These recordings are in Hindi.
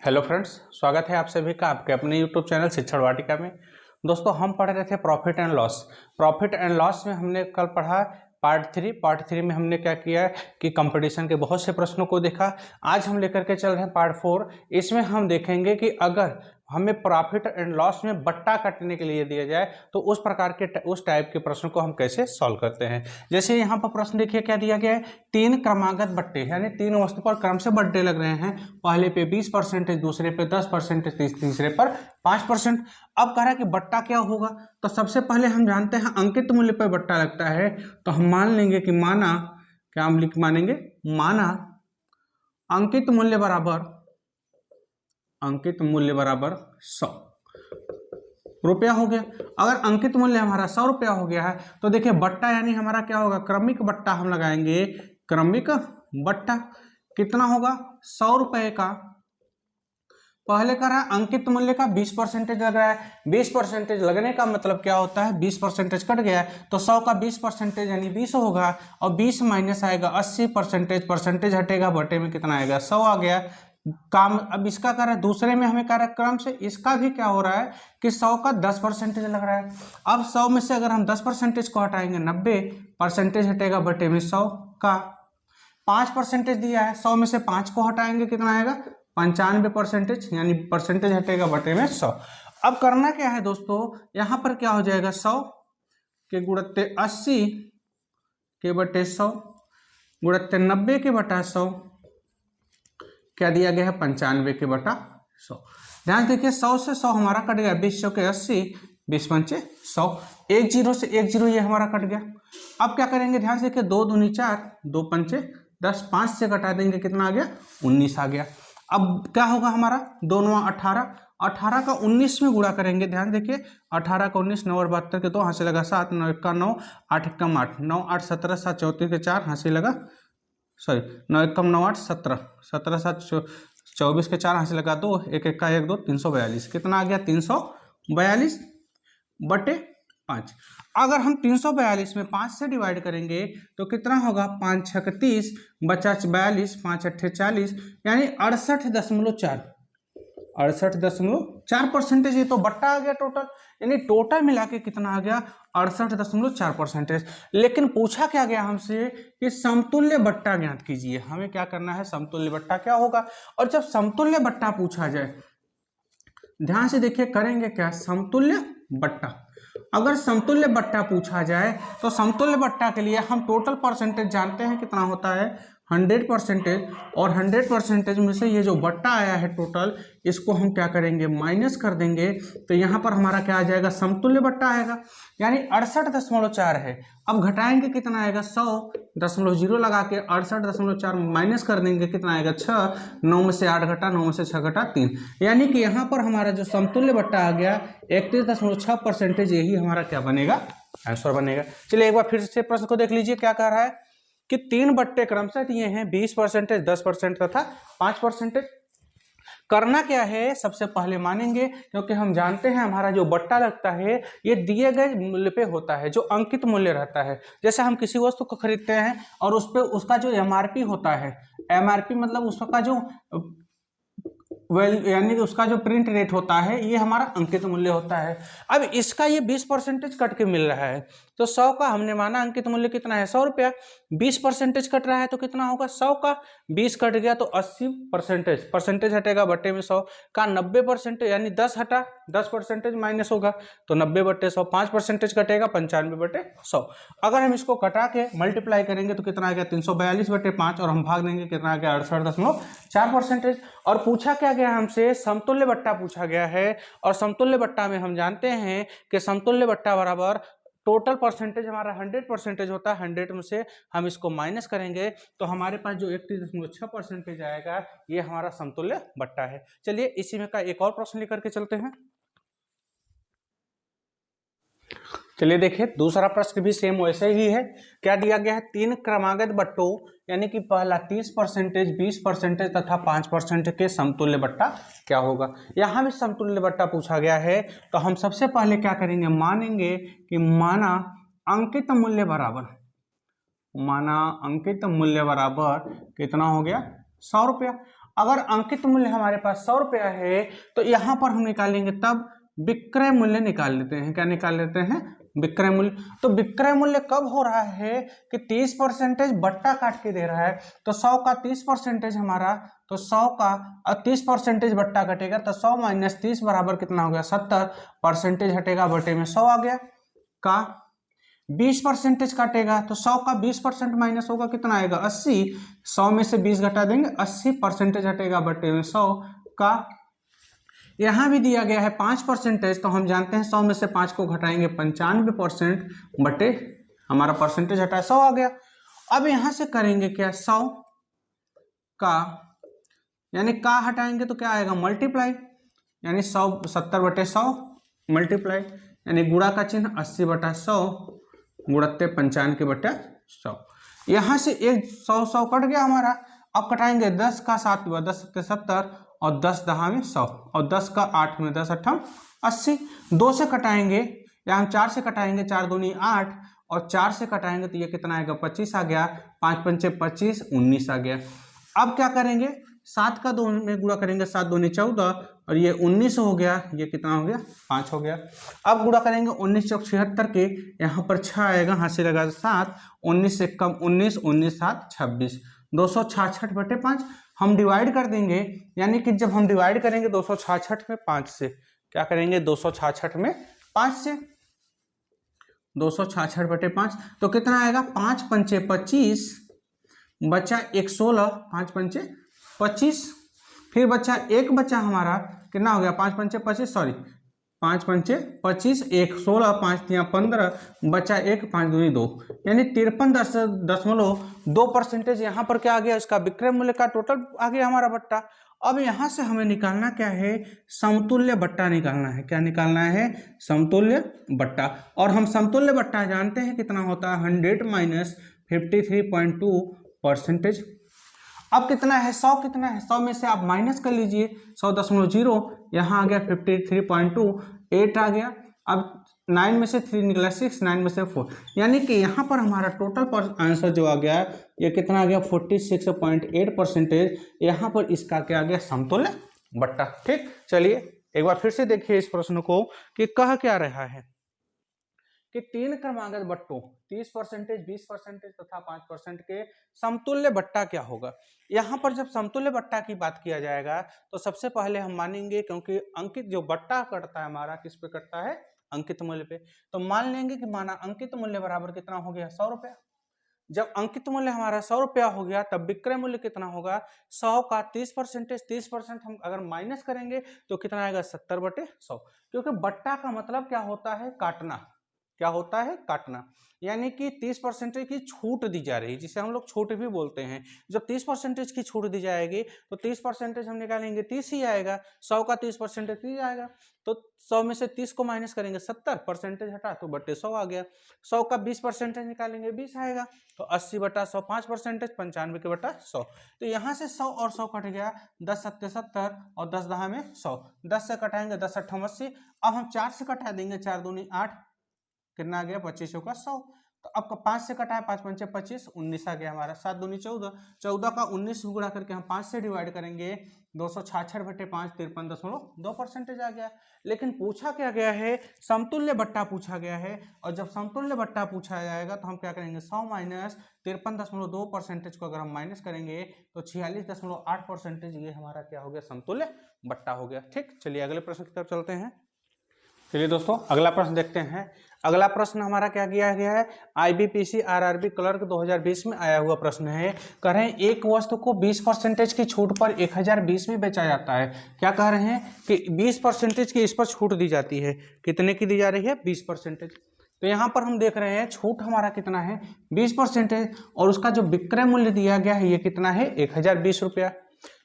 हेलो फ्रेंड्स, स्वागत है आप सभी का आपके अपने यूट्यूब चैनल शिक्षण वाटिका में। दोस्तों, हम पढ़ रहे थे profit and loss. Profit and loss में हमने कल पढ़ा पार्ट थ्री में हमने क्या किया कि कंपटीशन के बहुत से प्रश्नों को देखा। आज हम लेकर के चल रहे हैं पार्ट 4। इसमें हम देखेंगे कि अगर हमें प्रॉफिट एंड लॉस में बट्टा काटने के लिए दिया जाए तो उस प्रकार के उस टाइप के प्रश्न को हम कैसे सॉल्व करते हैं। जैसे यहाँ पर प्रश्न देखिए क्या दिया गया है, 3 क्रमागत बट्टे यानी 3 वस्तु पर क्रम से बट्टे लग रहे हैं। पहले पे 20%, दूसरे पे 10%, तीसरे पर 5%। अब कह रहा है कि बट्टा क्या होगा, तो सबसे पहले हम जानते हैं अंकित मूल्य पर बट्टा लगता है। तो हम मान लेंगे कि माना क्या हम मानेंगे, माना अंकित मूल्य बराबर 100 रुपया हो गया। अगर अंकित मूल्य हमारा 100 रुपया हो गया है तो देखिए बट्टा यानी हमारा क्या होगा, क्रमिक बट्टा हम लगाएंगे। क्रमिक बट्टा कितना होगा, 100 रुपए का पहले का रहा अंकित मूल्य का 20% लग रहा है। 20% लगने का मतलब क्या होता है, 20% कट गया है तो 100 का 20% यानी 20 होगा, और 20 माइनस आएगा 80%, परसेंटेज हटेगा, बटे में कितना आएगा 100 आ गया। काम अब इसका कर रहा है, दूसरे में हमें कार्यक्रम से इसका भी क्या हो रहा है कि 100 का 10% लग रहा है। अब 100 में से अगर हम 10% को हटाएंगे 90% हटेगा, बटे में 100 का 5% दिया है, 100 में से 5 को हटाएंगे कितना आएगा 95%, यानी परसेंटेज हटेगा, बटे में 100। अब करना क्या है दोस्तों, यहां पर क्या हो जाएगा 100 के गुणित 80 के बटे 100 गुणित 90 के बटा 100 क्या दिया गया है 95 के बटा 100। ध्यान देखिए 100 से 100 हमारा कट गया, 20 100 के 80, 20 पंचे 100, एक जीरो से एक जीरो ये हमारा कट गया। अब क्या करेंगे, ध्यान से देखिए 2 दूनी 4, 2 पंचे 10, 5 से घटा देंगे कितना आ गया 19 आ गया। अब क्या होगा हमारा 2 9 18, 18 का 19 में गुणा करेंगे। ध्यान देखिए 18 का 19, 9 और 72 के 2, हाथ से लगा 7, 9 1 का 9, 8 1 का 8, 9 8 17, 7 34 के 4, हाथ से लगा 9 1 9 8 17, 17 7 24 के 4, हाथ से लगा 2, 1 1 का 1 2, 342 कितना आ गया 342 बटे 5। अगर हम 342 में 5 से डिवाइड करेंगे तो कितना होगा, 5 6 30, बचा 42, 5 8 40, यानी 68.4%। ये तो बट्टा आ गया टोटल, यानी टोटल मिला के कितना आ गया 68.4%। लेकिन पूछा क्या गया हमसे कि समतुल्य बट्टा ज्ञात कीजिए। हमें क्या करना है, समतुल्य बट्टा क्या होगा। और जब समतुल्य बट्टा पूछा जाए, ध्यान से देखिए करेंगे क्या, समतुल्य बट्टा। अगर समतुल्य बट्टा पूछा जाए तो समतुल्य बट्टा के लिए हम टोटल परसेंटेज जानते हैं कितना होता है 100%, और 100% में से ये जो बट्टा आया है टोटल, इसको हम क्या करेंगे माइनस कर देंगे। तो यहाँ पर हमारा क्या आ जाएगा, समतुल्य बट्टा आएगा, यानी 68.4 है। अब घटाएंगे कितना आएगा 100.0 लगा के 68.4 माइनस कर देंगे कितना आएगा 6, 9 में से 8 घटा, 9 में से 6 घटा 3, यानी कि यहाँ पर हमारा जो समतुल्य बट्टा आ गया 31.6%। यही हमारा क्या बनेगा, आंसर बनेगा। चलिए एक बार फिर से प्रश्न को देख लीजिए, क्या कह रहा है कि 3 बट्टे क्रमशः दिए हैं 20%, 10% तथा 5%। करना क्या है, सबसे पहले मानेंगे, क्योंकि हम जानते हैं हमारा जो बट्टा लगता है ये दिए गए मूल्य पे होता है, जो अंकित मूल्य रहता है। जैसे हम किसी वस्तु को खरीदते हैं और उस पे उसका जो एमआरपी होता है, एमआरपी मतलब उसका जो यानी कि उसका जो प्रिंट रेट होता है, ये हमारा अंकित मूल्य होता है। अब इसका ये 20% कट के मिल रहा है, तो 100 का हमने माना अंकित मूल्य कितना है 100 रुपया, 20% कट रहा है तो कितना होगा 100 का 20 कट गया तो 80%, परसेंटेज हटेगा, बटे में 100 का 90%, यानी 10 हटा 10% माइनस होगा तो 90 बटे 100, 5% कटेगा 95 बटे 100। अगर हम इसको कटा के मल्टीप्लाई करेंगे तो कितना आ गया 342 बटे 5, और हम भाग देंगे कितना आ गया 68.4%। और पूछा क्या गया हमसे, समतुल्य बट्टा पूछा गया है, और समतुल्य बट्टा में हम जानते हैं कि समतुल्य बट्टा बराबर टोटल परसेंटेज हमारा 100% होता है। 100 में से हम इसको माइनस करेंगे तो हमारे पास जो 31.6% आएगा, ये हमारा समतुल्य बट्टा है। चलिए इसी में का एक और प्रश्न लेकर के चलते हैं। चलिए देखिए दूसरा प्रश्न भी सेम वैसे ही है। क्या दिया गया है, 3 क्रमागत बट्टों यानी कि पहला 30%, 20% तथा 5% के समतुल्य बट्टा क्या होगा। यहाँ भी समतुल्य बट्टा पूछा गया है, तो हम सबसे पहले क्या करेंगे, मानेंगे कि माना अंकित मूल्य बराबर कितना हो गया 100 रुपया। अगर अंकित मूल्य हमारे पास 100 रुपया है तो यहाँ पर हम निकालेंगे तब विक्रय मूल्य निकाल लेते हैं। क्या निकाल लेते हैं? विक्रय मूल्य। तो विक्रय मूल्य कब हो रहा है कि 30% बट्टा काट के दे रहा है, तो 100 का 30% हमारा, तो 100 का 30% बट्टा कटेगा, तो 100 माइनस 30 बराबर कितना हो गया? 70% हटेगा, बटे में 100 आ गया। का 20% काटेगा तो 100 का 20% माइनस होगा, कितना आएगा? 80। 100 में से 20 घटा देंगे, 80% हटेगा, बटे में 100 का। यहाँ भी दिया गया है 5%, तो हम जानते हैं 100 में से 5 को घटाएंगे 95%, बटे हमारा परसेंटेज हटा 100 आ गया। अब यहाँ से करेंगे क्या? 100 का, यानी का हटाएंगे तो क्या आएगा? मल्टीप्लाई, यानी 100 70/100 मल्टीप्लाई, यानी गुणा का चिन्ह 80/100 गुणत्ते 95/100। यहाँ से एक 100 कट गया हमारा। अब कटाएंगे 10 का 7 10 7 70 और 10 10 में 100 और 10 का 8 में 10 8 80। 2 से कटाएंगे या हम 4 से कटाएंगे, 4 दूनी 8 और 4 से कटाएंगे तो ये कितना आएगा? 25 आ गया। 5 पंचे 25, 19 आ गया। अब क्या करेंगे? 7 का 2 में गुणा करेंगे, 7 दूनी 14 और ये 19 हो गया। ये कितना हो गया? 5 हो गया। अब गुणा करेंगे 19 चौक 76 के, यहाँ पर 6 आएगा, हाथ से लगा 7, 19 से कम 19, 19 7 26, 266/5 हम डिवाइड कर देंगे, यानी कि जब हम डिवाइड करेंगे 266 में 5 से, क्या करेंगे? 266 में 5 से 266/5 तो कितना आएगा? 5 पंचे 25 बचा 1 16, 5 पंचे 25, फिर बचा एक बचा हमारा, कितना हो गया? 5 पंचे 25, सॉरी 5 पंचे 25, 1 16, 5 3 15 बचा 1, 5 दूनी 2, यानी 53.2% यहाँ पर क्या आ गया? इसका विक्रय मूल्य का टोटल आ गया हमारा बट्टा। अब यहाँ से हमें निकालना क्या है? समतुल्य बट्टा निकालना है। क्या निकालना है? समतुल्य बट्टा। और हम समतुल्य बट्टा जानते हैं कितना होता है? 100 माइनस 53.2%। अब कितना है? 100 कितना है? 100 में से आप माइनस कर लीजिए, 100.0 यहाँ आ गया 53.2, 8 आ गया। अब 9 में से 3 निकला 6, 9 में से 4, यानी कि यहाँ पर हमारा टोटल आंसर जो आ गया ये कितना आ गया? 46.8%। यहाँ पर इसका क्या आ गया? समतुल्य बट्टा। ठीक, चलिए एक बार फिर से देखिए इस प्रश्न को कि कह क्या रहा है कि 3 क्रमागत बट्टों 30%, 20% तथा 5% के समतुल्य बट्टा क्या होगा। यहाँ पर जब समतुल्य बट्टा की बात किया जाएगा तो सबसे पहले हम मानेंगे, क्योंकि अंकित जो बट्टा कटता है हमारा किस पे कटता है? अंकित मूल्य पे। तो मान लेंगे कि माना अंकित मूल्य बराबर कितना हो गया? 100 रुपया। जब अंकित मूल्य हमारा 100 रुपया हो गया तब विक्रय मूल्य कितना होगा? 100 का 30% हम अगर माइनस करेंगे तो कितना आएगा? 70/100, क्योंकि बट्टा का मतलब क्या होता है? काटना। क्या होता है? काटना। यानी कि 30% की छूट दी जा रही है, जिसे हम लोग छूट भी बोलते हैं। जब 30% की छूट दी जाएगी तो 30% हम निकालेंगे 30 ही आएगा। 100 का 30% 30 आएगा, तो 100 में से 30 को माइनस करेंगे, 70% हटा तो बटे 100 आ गया। 100 का 20% निकालेंगे, 20 आएगा, तो 80/100 5%, 95/100। तो यहाँ से 100 और 100 कट गया, 10 7 70 और 10 10 में 100, 10 से कटाएंगे 10 8 80। अब हम 4 से कटा देंगे, 4 दूनी 8, कितना आ गया? 25 का 100। तो अब 5 से कटा है, 5 पंचे 25, 19 आ गया हमारा। 7 दूनी 14, 14 का 19 गुणा करके हम 5 से डिवाइड करेंगे, 266/5 53.2% आ गया। लेकिन पूछा क्या गया है? समतुल्य बट्टा पूछा गया है। और जब समतुल्य बट्टा पूछा जाएगा तो हम क्या करेंगे? 100 माइनस 53.2% को अगर हम माइनस करेंगे तो 46.8% ये हमारा क्या हो गया? समतुल्य बट्टा हो गया। ठीक, चलिए अगले प्रश्न की तरफ चलते हैं। चलिए दोस्तों अगला प्रश्न देखते हैं। अगला प्रश्न हमारा क्या किया गया है? IBPC RRB क्लर्क 2020 में आया हुआ प्रश्न है। कह रहे हैं एक वस्तु को 20% की छूट पर 1020 में बेचा जाता है। क्या कह रहे हैं कि 20% की इस पर छूट दी जाती है। कितने की दी जा रही है? 20%। तो यहाँ पर हम देख रहे हैं छूट हमारा कितना है? 20%, और उसका जो विक्रय मूल्य दिया गया है ये कितना है? 1020 रुपया।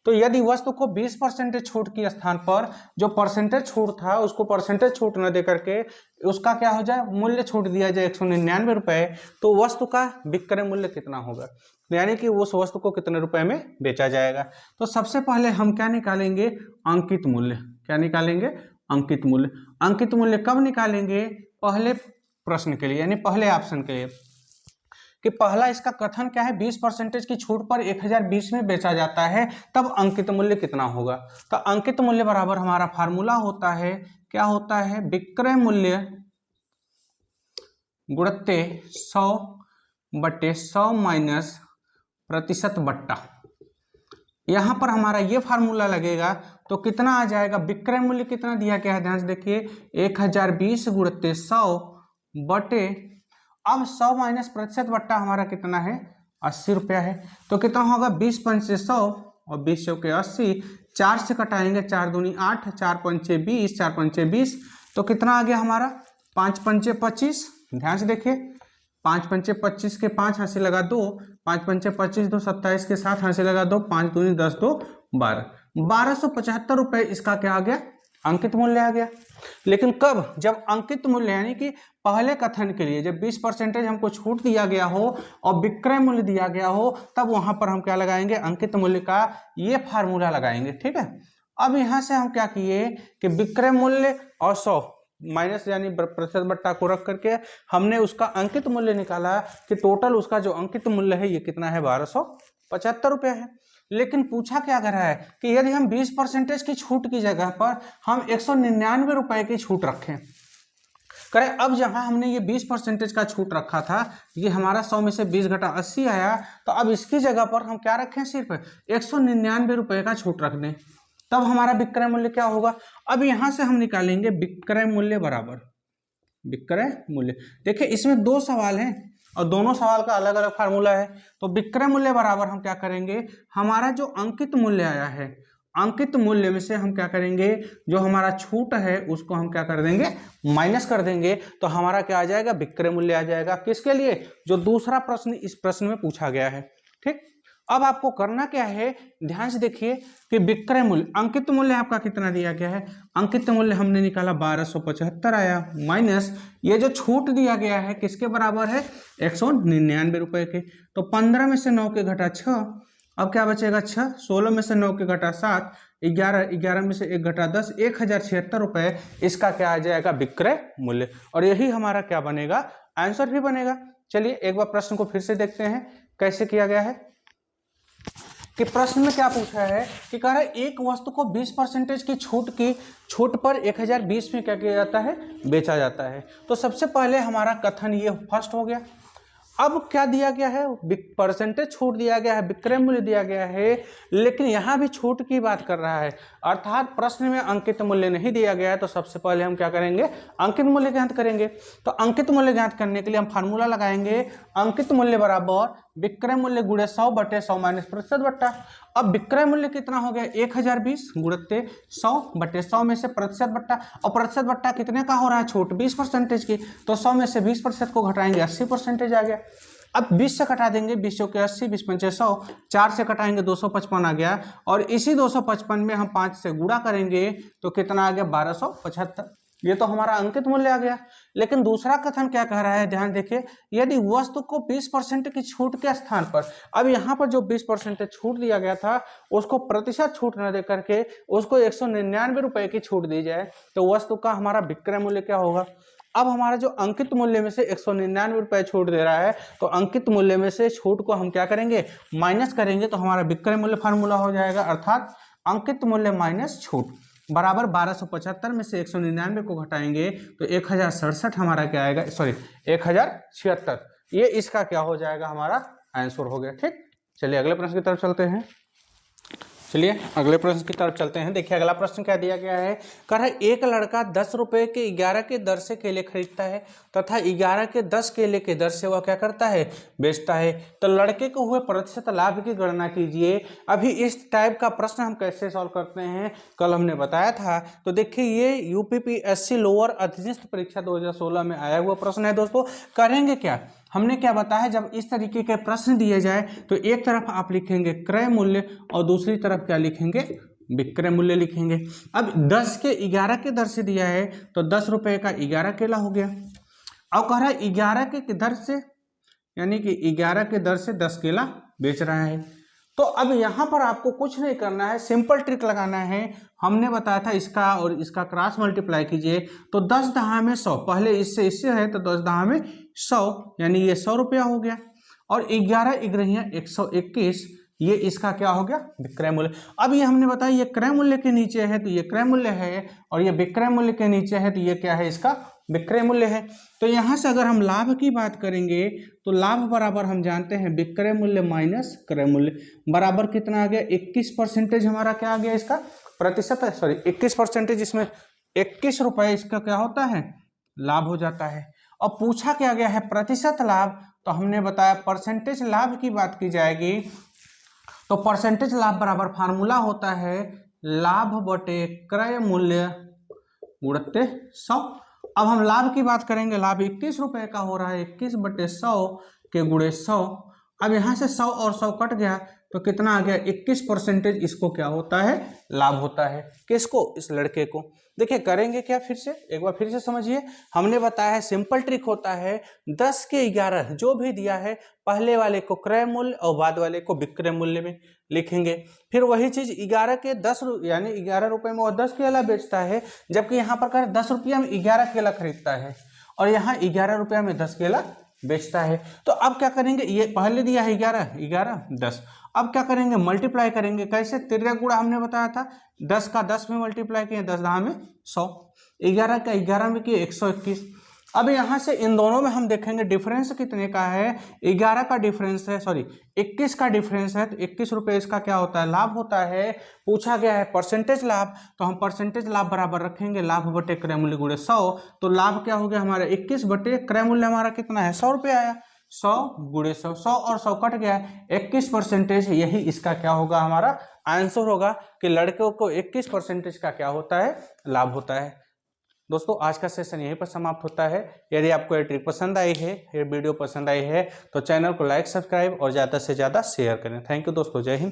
तो यदि वस्तु को 20% छूट के स्थान पर जो परसेंटेज छूट था उसको परसेंटेज छूट न दे करके उसका क्या हो जाए? मूल्य छूट दिया जाए 199 रुपए, तो वस्तु का विक्रय मूल्य कितना होगा? यानी कि उस वस्तु को कितने रुपए में बेचा जाएगा। तो सबसे पहले हम क्या निकालेंगे? अंकित मूल्य। क्या निकालेंगे? अंकित मूल्य। अंकित मूल्य कब निकालेंगे? पहले प्रश्न के लिए, यानी पहले ऑप्शन के लिए। कि पहला इसका कथन क्या है, 20% की छूट पर 1020 में बेचा जाता है, तब अंकित मूल्य कितना होगा। तो अंकित मूल्य बराबर हमारा फार्मूला होता है, क्या होता है, विक्रय मूल्य गुणित 100/100 माइनस प्रतिशत बट्टा। यहां पर हमारा ये फार्मूला लगेगा तो कितना आ जाएगा, विक्रय मूल्य कितना दिया गया है, ध्यान से देखिए 1020 गुणित 100 बटे, अब 100 माइनस प्रतिशत बट्टा हमारा कितना है, 80 रुपया है। तो कितना होगा, 20 पंचे 100 और 20 चौके 80, 4 से कटाएंगे, 4 दूनी 8, 4 पंचे 20, 4 पंचे 20, तो कितना आ गया हमारा, 5 पंचे 25। ध्यान से देखिए, 5 पंचे 25 के 5 हंसी लगा 2, 5 पंचे 25 2 27 के 7 हंसी लगा 2, 5 दूनी 10 2 12, 1275 रुपये इसका क्या आ गया, अंकित मूल्य आ गया। लेकिन कब, जब अंकित मूल्य यानी कि पहले कथन के लिए जब 20% हमको छूट दिया गया हो और विक्रय मूल्य दिया गया हो, तब वहां पर हम क्या लगाएंगे, अंकित मूल्य का ये फार्मूला लगाएंगे, ठीक है। अब यहां से हम क्या किए कि विक्रय मूल्य और 100 माइनस यानी प्रतिशत बट्टा को रख करके हमने उसका अंकित मूल्य निकाला कि टोटल उसका जो अंकित मूल्य है ये कितना है, 1275 रुपया है। लेकिन पूछा क्या कर रहा है कि यदि हम 20% की छूट की जगह पर हम 199 रुपए की छूट रखें करें। अब जहां हमने ये 20% का छूट रखा था, ये हमारा 100 में से 20 घटा 80 आया, तो अब इसकी जगह पर हम क्या रखें, सिर्फ 199 रुपए का छूट रख दें, तब हमारा विक्रय मूल्य क्या होगा। अब यहां से हम निकालेंगे विक्रय मूल्य बराबर विक्रय मूल्य। देखिए इसमें दो सवाल हैं और दोनों सवाल का अलग अलग फार्मूला है। तो विक्रय मूल्य बराबर हम क्या करेंगे, हमारा जो अंकित मूल्य आया है, अंकित मूल्य में से हम क्या करेंगे, जो हमारा छूट है उसको हम क्या कर देंगे, माइनस कर देंगे, तो हमारा क्या आ जाएगा, विक्रय मूल्य आ जाएगा। किसके लिए, जो दूसरा प्रश्न इस प्रश्न में पूछा गया है, ठीक। अब आपको करना क्या है, ध्यान से देखिए कि विक्रय मूल्य, अंकित मूल्य आपका कितना दिया गया है, अंकित मूल्य हमने निकाला 1275 आया, माइनस ये जो छूट दिया गया है किसके बराबर है, 199 रुपए के। तो 15 में से 9 के घटा 6, अब क्या बचेगा 6, 16 में से 9 के घटा 7, 11 में से 1 घटा 10, 1076 रुपए इसका क्या आ जाएगा, विक्रय मूल्य। और यही हमारा क्या बनेगा, आंसर भी बनेगा। चलिए एक बार प्रश्न को फिर से देखते हैं कैसे किया गया है। कि प्रश्न में क्या पूछा है कि कह रहा है एक वस्तु को 20% की छूट पर 1020 में क्या किया जाता है, बेचा जाता है। तो सबसे पहले हमारा कथन ये फर्स्ट हो गया। अब क्या दिया गया है, परसेंटेज छूट दिया गया है, विक्रय मूल्य दिया गया है, लेकिन यहाँ भी छूट की बात कर रहा है, अर्थात प्रश्न में अंकित मूल्य नहीं दिया गया है। तो सबसे पहले हम क्या करेंगे, अंकित मूल्य ज्ञात करेंगे। तो अंकित मूल्य ज्ञात करने के लिए हम फार्मूला लगाएंगे, अंकित मूल्य बराबर विक्रय मूल्य गुणे 100/100 माइनस प्रतिशत बट्टा। अब विक्रय मूल्य कितना हो गया, 1020 गुणित 100/100 में से प्रतिशत बट्टा, और प्रतिशत बट्टा कितने का हो रहा है, छूट 20% की, तो 100 में से 20% को घटाएंगे 80% आ गया। अब 20 से कटा देंगे, 20 चौके 80, 20 पंचे 100, 4 से कटाएंगे 255 आ गया, और इसी 255 में हम 5 से गुणा करेंगे तो कितना आ गया, 1275। ये तो हमारा अंकित मूल्य आ गया। लेकिन दूसरा कथन क्या कह रहा है, ध्यान देखिए, यदि वस्तु को 20% की छूट के स्थान पर, अब यहाँ पर जो 20% छूट दिया गया था उसको प्रतिशत छूट न दे करके उसको 199 रुपए की छूट दी जाए, तो वस्तु का हमारा विक्रय मूल्य क्या होगा। अब हमारा जो अंकित मूल्य में से 199 रुपए छूट दे रहा है, तो अंकित मूल्य में से छूट को हम क्या करेंगे, माइनस करेंगे, तो हमारा विक्रय मूल्य फार्मूला हो जाएगा, अर्थात अंकित मूल्य माइनस छूट बराबर 1275 में से 199 को घटाएंगे तो 1067 हमारा क्या आएगा, सॉरी 1076। ये इसका क्या हो जाएगा, हमारा आंसर हो गया, ठीक। चलिए अगले प्रश्न की तरफ चलते हैं। देखिए अगला प्रश्न क्या दिया गया है, कह रहा है एक लड़का 10 रुपए के 11 के दर से केले खरीदता है तथा 11 के 10 केले के दर से वह क्या करता है, बेचता है। तो लड़के को हुए प्रतिशत लाभ की गणना कीजिए। अभी इस टाइप का प्रश्न हम कैसे सॉल्व करते हैं, कल हमने बताया था। तो देखिए ये यूपीपीएससी लोअर अधीनस्थ परीक्षा 2016 में आया हुआ प्रश्न है दोस्तों। करेंगे क्या, हमने क्या बताया, जब इस तरीके के प्रश्न दिए जाए तो एक तरफ आप लिखेंगे क्रय मूल्य और दूसरी तरफ क्या लिखेंगे, विक्रय मूल्य लिखेंगे। अब 10 के 11 के दर से दिया है तो 10 रुपए का 11 केला हो गया। अब कह रहा है 11 के दर से, यानी कि 11 के दर से 10 केला बेच रहा है। तो अब यहाँ पर आपको कुछ नहीं करना है, सिंपल ट्रिक लगाना है। हमने बताया था इसका और इसका क्रॉस मल्टीप्लाई कीजिए तो 10 दहा में 100, पहले इससे है तो 10 दहा में 100, यानी ये 100 रुपया हो गया। और 11 इग्रहियां 121, ये इसका क्या हो गया विक्रय मूल्य। अब ये हमने बताया ये क्रय मूल्य के नीचे है तो ये क्रय मूल्य है, और ये विक्रय मूल्य के नीचे है तो ये क्या है इसका विक्रय मूल्य है। तो यहाँ से अगर हम लाभ की बात करेंगे तो लाभ बराबर हम जानते हैं विक्रय मूल्य माइनस क्रय मूल्य, बराबर कितना आ गया 21% हमारा क्या आ गया इसका प्रतिशत है, सॉरी 21%, इसमें 21 रुपए इसका क्या होता है लाभ हो जाता है। और पूछा क्या गया है प्रतिशत लाभ, तो हमने बताया परसेंटेज लाभ की बात की जाएगी तो परसेंटेज लाभ बराबर फार्मूला होता है लाभ बटे क्रय मूल्य गुणित 100। अब हम लाभ की बात करेंगे, लाभ 21 रुपए का हो रहा है, 21/100 के गुणे 100। अब यहाँ से 100 और 100 कट गया तो कितना आ गया 21%, इसको क्या होता है लाभ होता है। किसको इस लड़के को। देखिए करेंगे क्या, फिर से एक बार फिर से समझिए। हमने बताया है सिंपल ट्रिक होता है 10 के 11 जो भी दिया है पहले वाले को क्रय मूल्य और बाद वाले को विक्रय मूल्य में लिखेंगे। फिर वही चीज 11 के 10 यानी 11 रुपए में वो 10 केला बेचता है, जबकि यहाँ पर करें 10 रुपया में 11 केला खरीदता है और यहाँ 11 रुपया में 10 केला बेचता है। तो अब क्या करेंगे, ये पहले दिया है 11 11 10, अब क्या करेंगे मल्टीप्लाई करेंगे। कैसे, तिर्यक गुणा हमने बताया था, 10 का 10 में मल्टीप्लाई किए 10 10 में 100, 11 का 11 में किए 121। अब यहाँ से इन दोनों में हम देखेंगे डिफरेंस कितने का है, 11 का डिफरेंस है, सॉरी 21 का डिफरेंस है, तो 21 रुपये इसका क्या होता है लाभ होता है। पूछा गया है परसेंटेज लाभ, तो हम परसेंटेज लाभ बराबर रखेंगे लाभ बटे क्रय मूल्य गुणे 100। तो लाभ क्या हो गया हमारा 21 बटे क्रय मूल्य हमारा कितना है 100 रुपये आया, 100 गुणे 100, 100 और 100 कट गया 21%, यही इसका क्या होगा हमारा आंसर होगा कि लड़कों को 21% का क्या होता है लाभ होता है। दोस्तों आज का सेशन यहीं पर समाप्त होता है। यदि आपको ये ट्रिक पसंद आई है, ये वीडियो पसंद आई है तो चैनल को लाइक सब्सक्राइब और ज़्यादा से ज़्यादा शेयर करें। थैंक यू दोस्तों, जय हिंद।